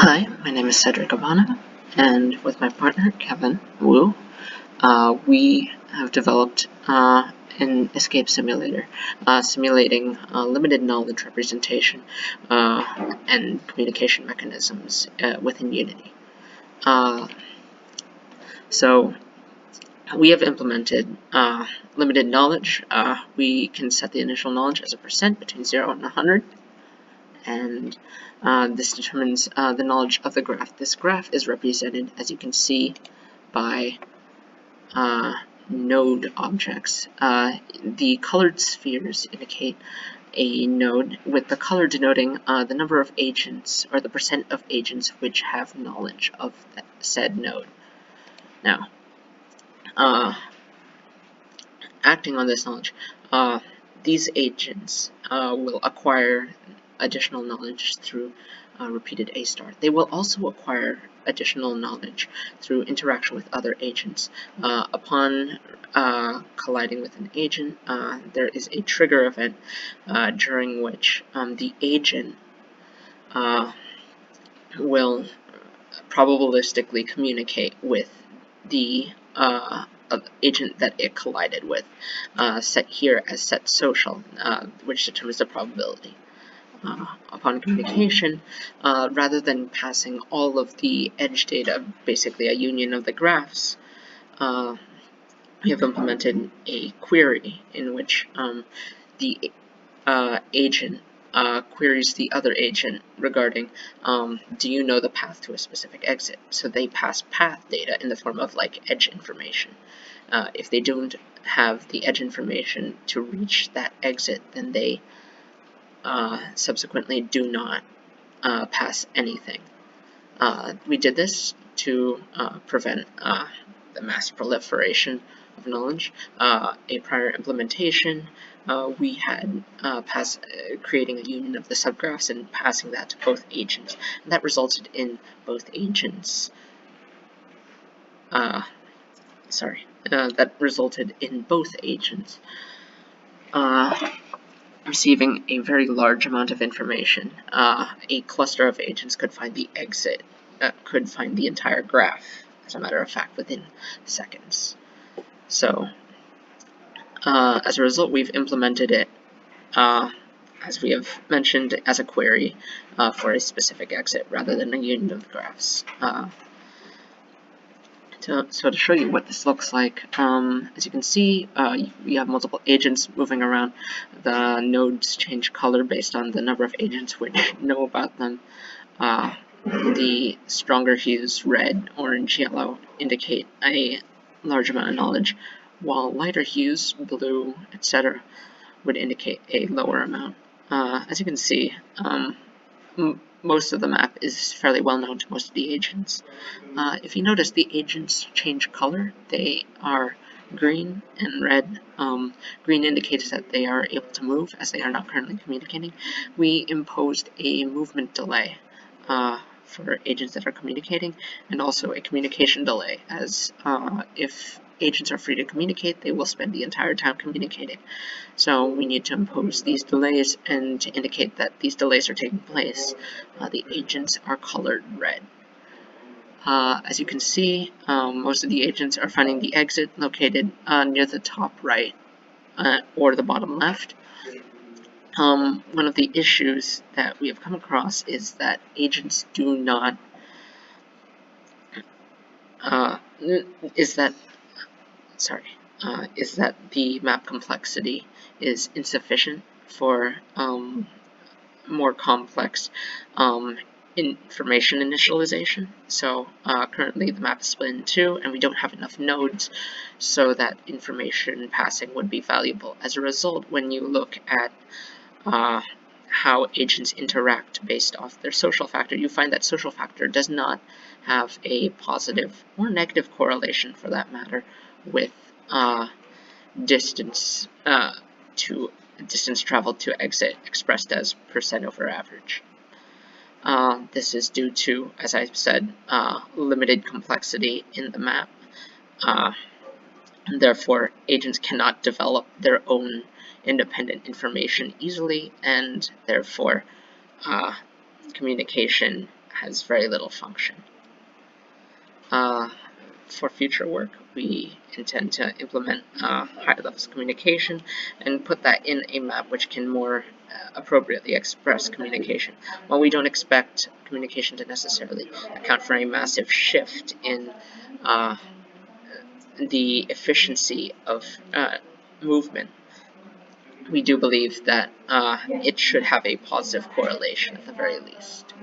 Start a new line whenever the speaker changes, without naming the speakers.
Hi, my name is Cedric Abana, and with my partner Kevin Wu, we have developed an escape simulator, simulating limited knowledge representation and communication mechanisms within Unity. So we have implemented limited knowledge. We can set the initial knowledge as a % between 0 and 100. And this determines the knowledge of the graph. This graph is represented, as you can see, by node objects. The colored spheres indicate a node, with the color denoting the number of agents, or the % of agents which have knowledge of that said node. Now, acting on this knowledge, these agents will acquire additional knowledge through repeated A*. They will also acquire additional knowledge through interaction with other agents. Upon colliding with an agent, there is a trigger event during which the agent will probabilistically communicate with the agent that it collided with, set here as set social, which determines the probability. Upon communication, rather than passing all of the edge data, basically a union of the graphs, we have implemented a query in which the agent queries the other agent regarding, do you know the path to a specific exit? So they pass path data in the form of like edge information. If they don't have the edge information to reach that exit, then they subsequently do not pass anything. We did this to prevent the mass proliferation of knowledge. A prior implementation, we had creating a union of the subgraphs and passing that to both agents. And that resulted in both agents receiving a very large amount of information. A cluster of agents could find the exit, could find the entire graph, as a matter of fact, within seconds. So, as a result, we've implemented it, as we have mentioned, as a query for a specific exit rather than a union of the graphs. So to show you what this looks like, as you can see, we have multiple agents moving around. The nodes change color based on the number of agents which know about them. The stronger hues, red, orange, yellow, indicate a large amount of knowledge, while lighter hues, blue, etc., would indicate a lower amount. As you can see, most of the map is fairly well known to most of the agents. If you notice, the agents change color. They are green and red. Green indicates that they are able to move, as they are not currently communicating. We imposed a movement delay for agents that are communicating, and also a communication delay, as if agents are free to communicate, they will spend the entire time communicating. So we need to impose these delays, and to indicate that these delays are taking place, the agents are colored red. As you can see, most of the agents are finding the exit located near the top right or the bottom left. One of the issues that we have come across is that agents do not is that the map complexity is insufficient for more complex information initialization. So currently the map is split in two, and we don't have enough nodes so that information passing would be valuable. As a result, when you look at how agents interact based off their social factor, you find that social factor does not have a positive or negative correlation, for that matter, with distance traveled to exit, expressed as % over average. This is due to, as I said, limited complexity in the map. Therefore, agents cannot develop their own independent information easily, and therefore communication has very little function. For future work, we intend to implement higher levels of communication and put that in a map which can more appropriately express communication. While we don't expect communication to necessarily account for a massive shift in the efficiency of movement, we do believe that it should have a positive correlation at the very least.